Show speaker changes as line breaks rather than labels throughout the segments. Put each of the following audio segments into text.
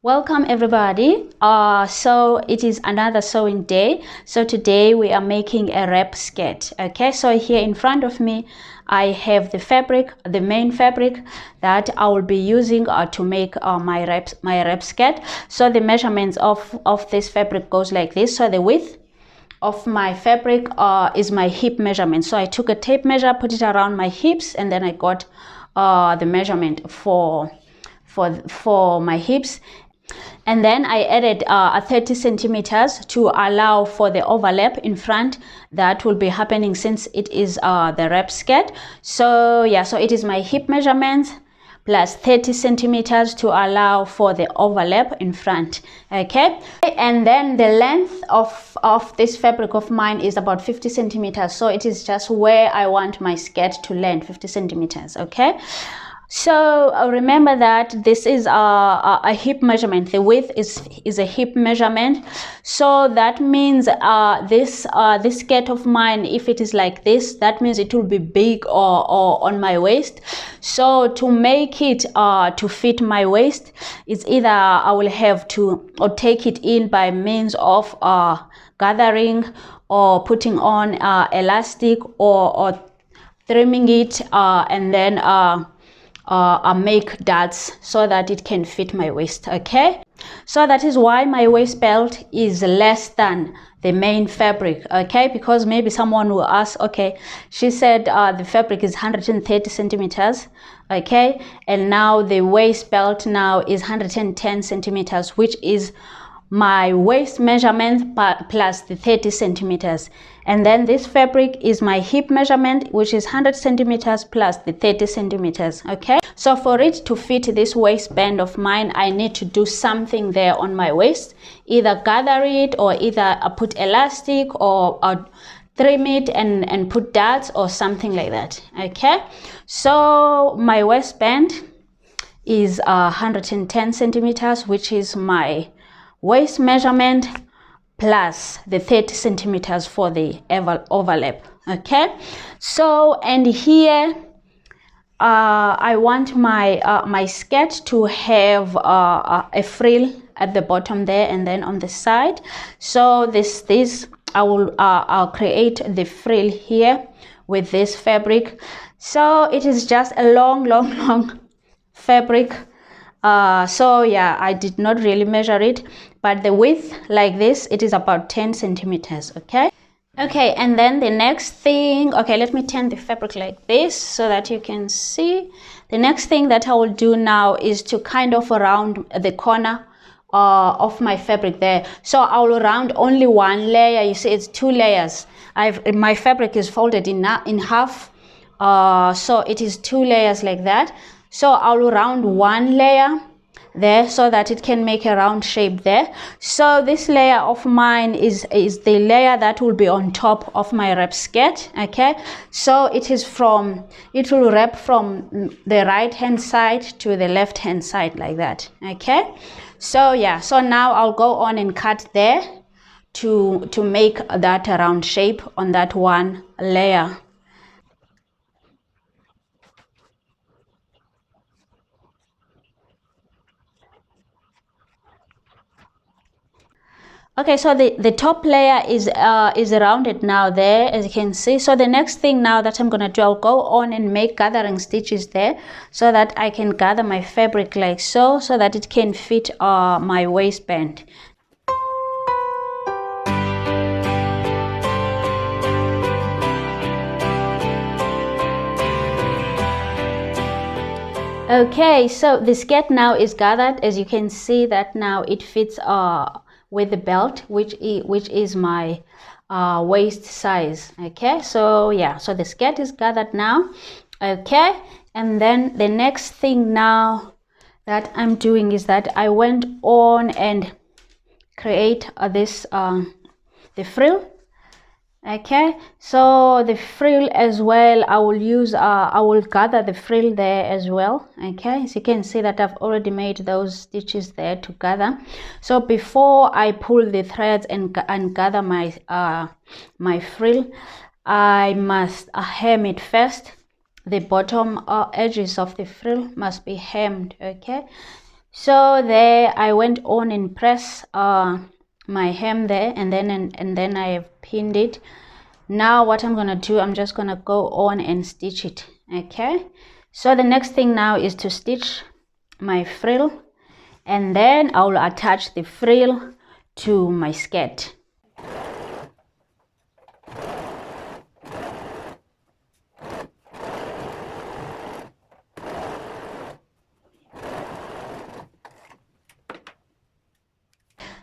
Welcome everybody. So it is another sewing day. So today we are making a wrap skirt. Okay, so here in front of me I have the fabric, the main fabric that I will be using to make my wrap skirt. So the measurements of this fabric goes like this. So the width of my fabric is my hip measurement. So I took a tape measure, put it around my hips, and then I got the measurement for my hips. And then I added a 30 centimeters to allow for the overlap in front that will be happening since it is the wrap skirt. So yeah, so it is my hip measurements plus 30 centimeters to allow for the overlap in front. Okay, and then the length of this fabric of mine is about 50 centimeters. So it is just where I want my skirt to land, 50 centimeters. Okay, so remember that this is a hip measurement. The width is a hip measurement. So that means this skirt of mine, if it is like this, that means it will be big or on my waist. So to make it to fit my waist, it's either I will have to take it in by means of gathering or putting on elastic or trimming it and then make darts so that it can fit my waist. Okay, so that is why my waist belt is less than the main fabric. Okay, because maybe someone will ask, okay, she said the fabric is 130 centimeters. Okay, and now the waist belt now is 110 centimeters, which is my waist measurement plus the 30 centimeters, and then this fabric is my hip measurement, which is 100 centimeters plus the 30 centimeters. Okay, so for it to fit this waistband of mine, I need to do something there on my waist, either gather it or either put elastic or trim it and put darts or something like that. Okay, so my waistband is 110 centimeters, which is my waist measurement plus the 30 centimeters for the overlap. Okay, so and here I want my my skirt to have a frill at the bottom there and then on the side. So this I'll create the frill here with this fabric. So it is just a long fabric. So yeah, I did not really measure it, but the width like this, it is about 10 centimeters. Okay, and then the next thing, okay, let me turn the fabric like this so that you can see. The next thing that I will do now is to kind of round the corner of my fabric there. So I will round only one layer. You see, it's two layers. My fabric is folded in half, so it is two layers like that. So I will round one layer there so that it can make a round shape there. So this layer of mine is the layer that will be on top of my wrap skirt. Okay, so it will wrap from the right hand side to the left hand side like that. Okay, so yeah, so now I'll go on and cut there to make that round shape on that one layer. Okay, so the top layer is rounded now there, as you can see. So the next thing now that I'm gonna do, I'll go on and make gathering stitches there so that I can gather my fabric like so that it can fit my waistband. Okay, so the skirt now is gathered. As you can see that now it fits with the belt, which is my waist size. Okay, so yeah, so the skirt is gathered now. Okay, and then the next thing now that I'm doing is that I went on and create this the frill. Okay, so the frill as well, I will gather the frill there as well. Okay, so you can see that I've already made those stitches there to gather. So before I pull the threads and gather my my frill, I must hem it first. The bottom edges of the frill must be hemmed. Okay, So there I went on and press my hem there, and then I have pinned it. Now what I'm gonna do, I'm just gonna go on and stitch it. Okay, so the next thing now is to stitch my frill, and then I will attach the frill to my skirt.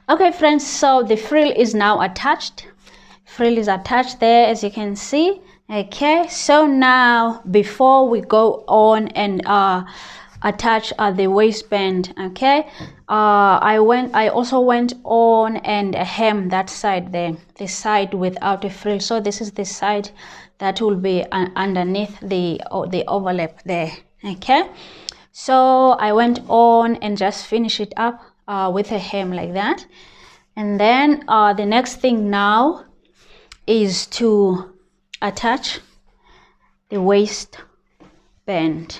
Okay friends, so the frill is now attached. Frill is attached there, as you can see. Okay, so now before we go on and attach the waistband, okay, I also went on and hem that side there, the side without a frill. So this is the side that will be underneath the overlap there. Okay, so I went on and just finish it up with a hem like that. And then the next thing now is to attach the waistband.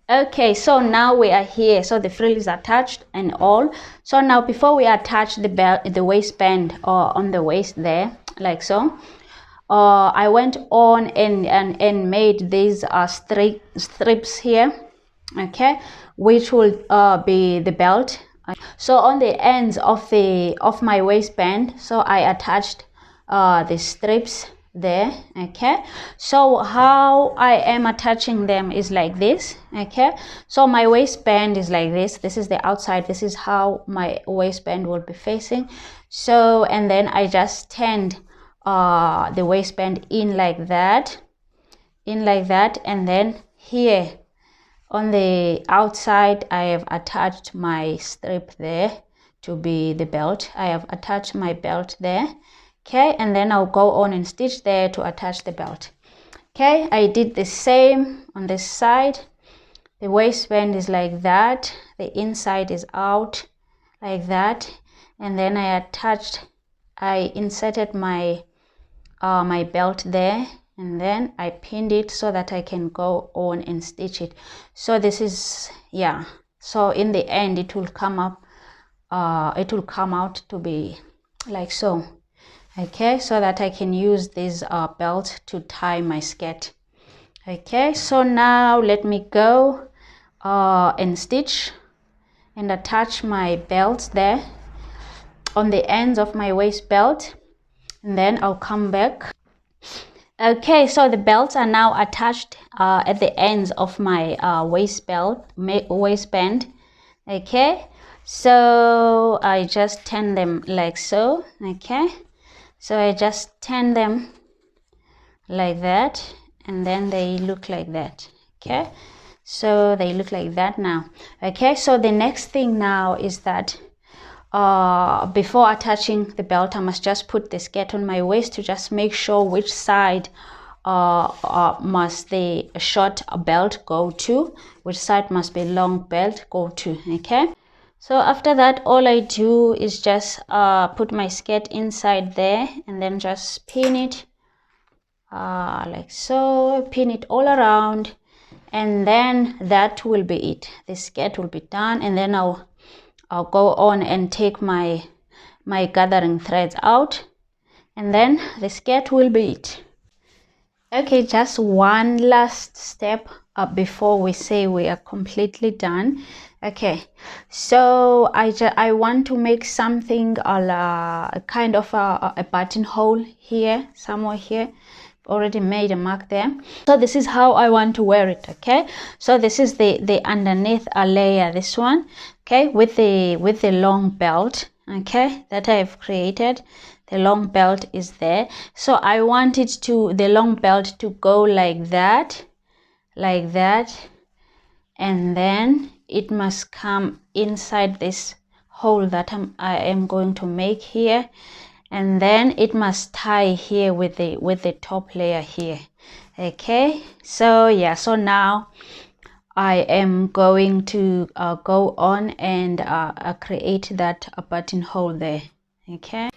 Okay, so now we are here. So the frill is attached and all. So now before we attach the waistband on the waist there, like so, I went on and made these strips here, okay, which will be the belt. So on the ends of my waistband, so I attached the strips there. Okay, so how I am attaching them is like this. Okay, so my waistband is like this. This is the outside. This is how my waistband will be facing. So, and then I just turned the waistband in like that, and then here on the outside I have attached my strip there to be the belt. I have attached my belt there. Okay, and then I'll go on and stitch there to attach the belt. Okay, I did the same on this side. The waistband is like that, the inside is out like that, and then I inserted my my belt there, and then I pinned it so that I can go on and stitch it. So this is, yeah, so in the end it will come up, it will come out to be like so. Okay, so that I can use this belt to tie my skirt. Okay, so now let me go and stitch and attach my belts there on the ends of my waist belt, and then I'll come back. Okay, so the belts are now attached at the ends of my waistband. Okay, so I just turn them like so. Okay, so I just turn them like that, and then they look like that. Okay, so they look like that now. Okay, so the next thing now is that before attaching the belt, I must just put the skirt on my waist to just make sure which side must the short belt go to, which side must be long belt go to. Okay, so after that, all I do is just put my skirt inside there, and then just pin it like so, pin it all around, and then that will be it. The skirt will be done, and then I'll go on and take my gathering threads out, and then the skirt will be it. Okay, just one last step before we say we are completely done. Okay, so I want to make something a kind of a buttonhole here, somewhere here. Already made a mark there. So this is how I want to wear it. Okay, so this is the underneath a layer, this one, okay, with the long belt, okay, that I've created. The long belt is there, so I want it to, the long belt to go like that, and then it must come inside this hole that I am going to make here, and then it must tie here with the top layer here. Okay, so yeah, so now I am going to go on and create that buttonhole there. Okay,